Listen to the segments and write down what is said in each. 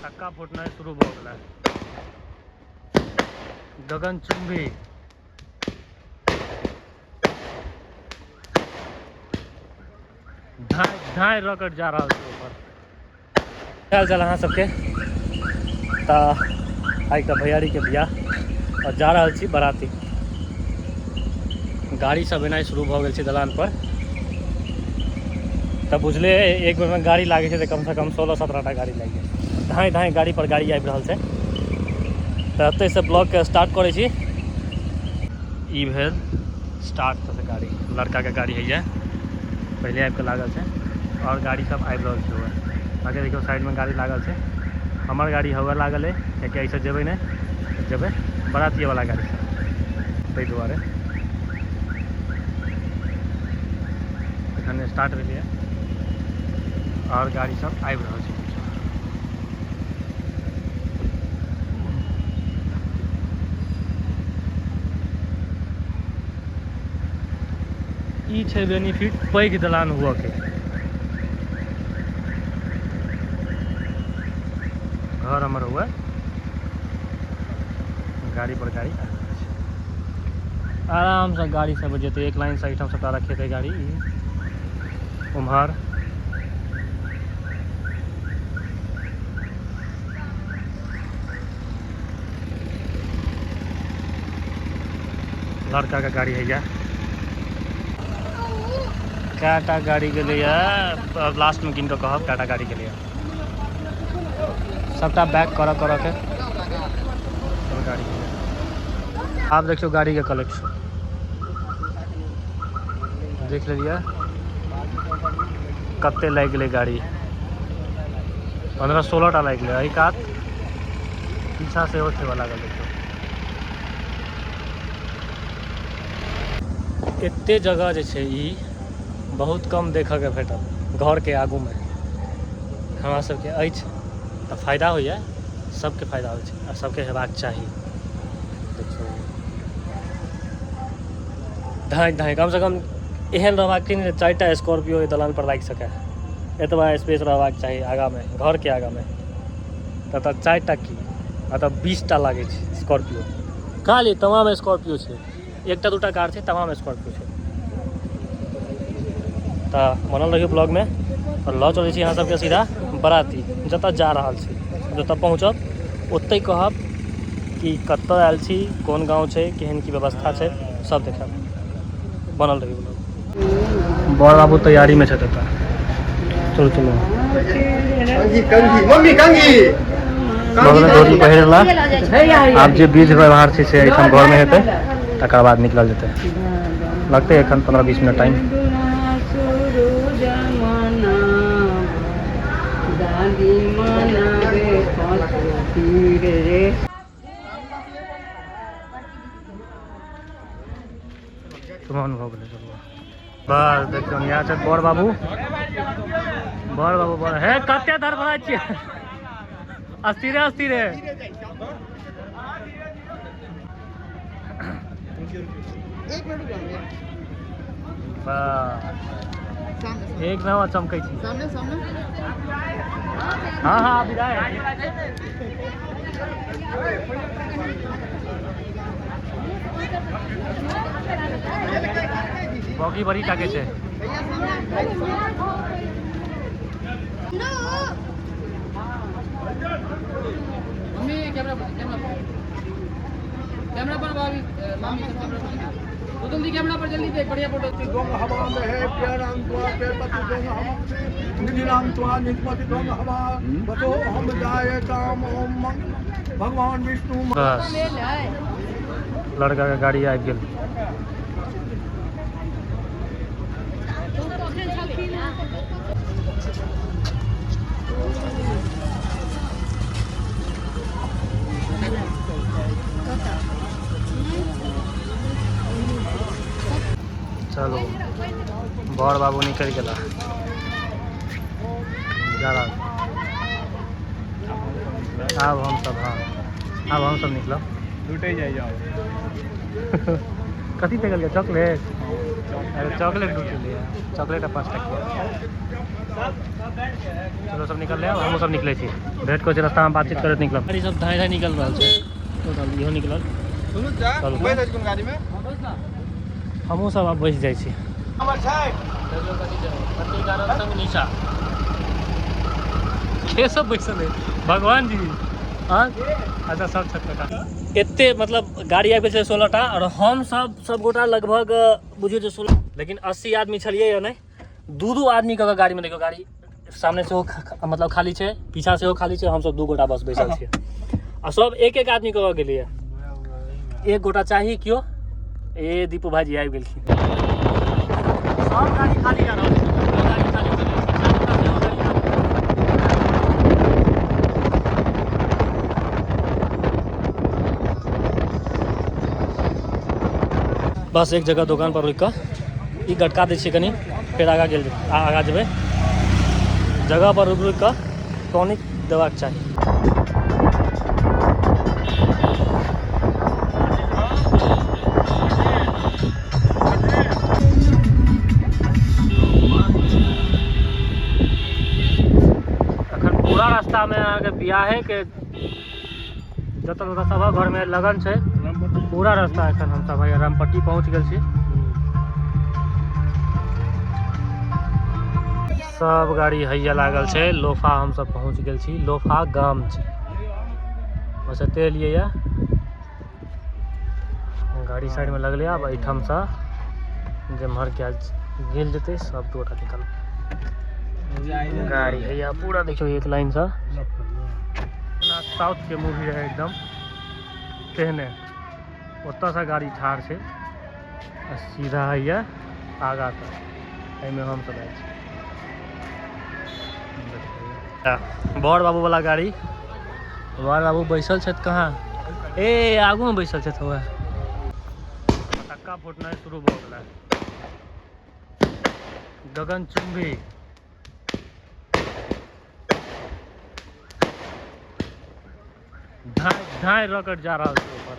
चक्का फूटना शुरू हो गया। गगनचुंबी ढाई रॉकेट जा रहा है ऊपर। चल चल अहाँ सबके आई का भैयारी के बियाह और जा रहा छी बाराती। गाड़ी सब एना शुरू हो गई दलान पर। तब बुझले एक बेर में गाड़ी लागे तो कम से कम 16-17टा गाड़ी लग गई। धाई धाई गाड़ी पर गाड़ी आबि रहल छै। तो एतै से ब्लॉग के स्टार्ट करे छी। ई भेल स्टार्ट से गाड़ी, लड़का के गाड़ी है पहले आबि के लागल है और गाड़ी सब आबि रहल छै। आगे देखियो साइड में गाड़ी लागल है। हमार गाड़ी हुआ लागल है कि ऐसे जेबे नहीं जेबे बारातिये वाला गाड़ी से ताहि दुआरे एखन स्टार्ट भेलै और गाड़ी सब आबि रहल छै। ई छै बेनिफिट पैघ दलान हुआ के। घर हमर हुआ गाड़ी पर गाड़ी आराम से गाड़ी सब जेते। एक लाइन से आइटम सबटा रखेते गाड़ी उम्हर। लड़का का गाड़ी है कैटा गाड़ी के लिए लास्ट में किनको कहब कैटा गाड़ी के लिए सबटा बैक कर के गाड़ी के लिए। आप देखियो गाड़ी के कलेक्शन देख लिया कते लग गए गाड़ी। 15-16टा लग गए। एक आध पीछा से होते वाला देखियो एते जगह जे छै ई बहुत कम देखा के भेटत। घर के आगू में हमरा सबके अछि तो फायदा होइए, सबके फायदा हो सबके हेबाक चाहिए। देखियो धाई धाई कम से कम एहन रहबाक चाही ने 4टा स्कॉर्पियो दलान पर राखि सके। एतबा स्पेस रहबाक चाही आगा में, घर के आगा में। तब 4टा की तब 20टा लागे स्कॉर्पियो। खाली तमाम स्कॉर्पियो है, 1टा 2टा कार है, तमाम स्कॉर्पियो है। तो बनल रहिए ब्लॉग में और लऽ चलै छी अहाँ सबके सीधा बाराती जतऽ जा रहल छी। जतऽ पहुँचब ओतै कहब कि कतऽ आयल छी, कोन गाँव छै, केहन की व्यवस्था छै, सब देखब। बनल रहिए ब्लॉग। बड़ बाबू तैयारी में छै। चलो चलो धोती पहिरला। आब जे बीज व्यवहार छै से एहिठाम घर में हेतै, तकर बाद निकलल जेतै। लगतै एखन 15-20 मिनट टाइम। बस देखियो यहाँ से बड़ बाबू बड़ हे कते धरफड़ा छियै। अस्थिरे अस्थिरे एक नवा चमकै छी। हाँ हाँ विदाई। बॉगी बड़ी टाके छे। कैमरा पर भाभी मामी तो जल्दी कैमरा पर जल्दी देख बढ़िया फोटो। दोंग हवा में है प्यार राम तो पेड़ पत्ती दोंग हवा निधि राम तो निष्पत्ति दोंग हवा बतो हम जाए काम ओम भगवान विष्णु। बस लड़का का गाड़ी आ गई। चलो बड़ बाबू निकल गया जा रहा। अब हम सब निकलब। लूटे जाए जाओ। कथी पे गया चॉकलेट। अरे चॉकलेट लूट लिया। चॉकलेट 5 टका। चलो सब निकल रहे हम सब निकले छी भेट को रास्ता में बातचीत करते निकल गाड़ी सब धाई धाई निकल रहा है टोटल इहो निकलल गाड़ी में हमहूँ सब अब बैस जाइ छी निशा के सब बैसल है भगवान जी हाँ अच्छा सब छठ एते मतलब गाड़ी आबि गेल 16टा और हम सब गोटा लगभग बुझियो जे 16 लेकिन 80 आदमी छलिए या नहीं दू आदमी के गाड़ी में देखियो गाड़ी सामने से मतलब खाली है पीछा से खाली है हम सब 2 गोटा बस बैसल छियै आ सब एक आदमी के गेलिए एक गोटा चाहिए क्यों ए दीपू भाईजी आबि गेलखिन सब गाड़ी खाली आ रहल छै गाड़ी खाली बस एक जगह दुकान पर रुक कऽ ई गटका दै छियै कनि फेर आगाँ जेबै जगह पर रुक कऽ टॉनिक देबाक चाही अखन पूरा रास्ता में अहाँके बियाहे के जतऽ सब घर में लगन छै पूरा रास्ता एखन हम सब रामपट्टी पहुँच गेल छी सब गाड़ी हैया लागल छै लोफा हम सब पहुँच गेल छी लोफा गाम छै बस एते एलियै या गाड़ी साइड में लगलै अब एहिठाम से जेम्हर क्या गेल जेतै सब गोटा निकल गाड़ी हैया पूरा देखियो एक लाइन से साउथ के मूवी है एकदम तेहने ओतऽ से गाड़ी ठाड़ छै सीधा हैया आगा तक एहिमे हम सब आयल छी बड़ बाबू वाला गाड़ी बड़ बाबू बैसल छथि कहाँ ए आगू में बैसल छथि हुआ पटक्का फूटनाइ शुरू भऽ गेलै गगनचुम्बी धाय रॉकेट जा रहा है ऊपर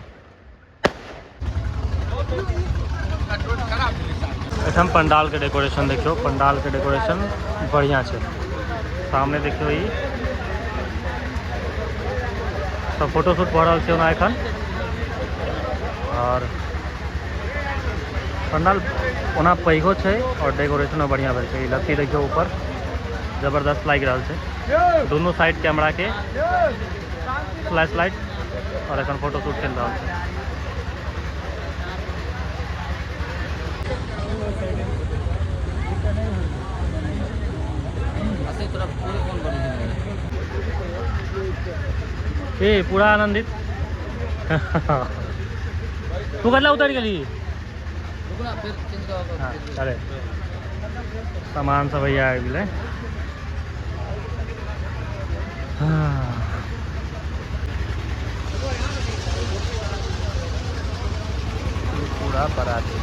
एखन पंडाल के डेकोरेशन देखियो पंडाल के डेकोरेशन बढ़िया छै सामने देखियो ई सब फोटोशूट भऽ रहल छै ओना एखन और पंडाल ओना पैघो छै और डेकोरेशनो बढ़िया भेल छै ई लत्ती देखियो ऊपर जबरदस्त लागि रहल छै दोनों साइड कैमरा के फ्लैश लाइट और एखन फोटोशूट चलि रहल छै ए पूरा आनंदित तू कतला उतर गेली अरे सामान सब भैया आबि गेलै पूरा बराती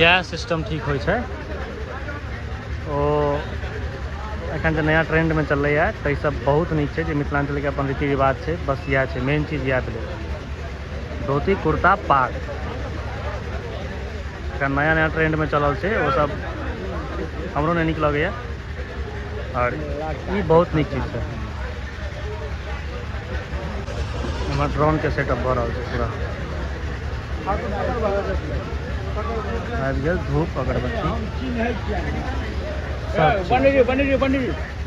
यह सिस्टम ठीक होइ छै ओ एखन जे नया ट्रेंड में चल रहा है तो सब बहुत नीक छै जे मिथिलांचल के अपन रीति रिवाज छै बस इएह छै मेन चीज इएह भेलै धोती कुर्ता पाग एखन नया नया ट्रेंड में चलल छै वो सब हमरो नहीं नीक लगैया और ये बहुत नीक चीज छै हमर ड्रोन के सेटअप भऽ रहल छै पूरा आबि गेल धूप अगरबत्ती सब चीज।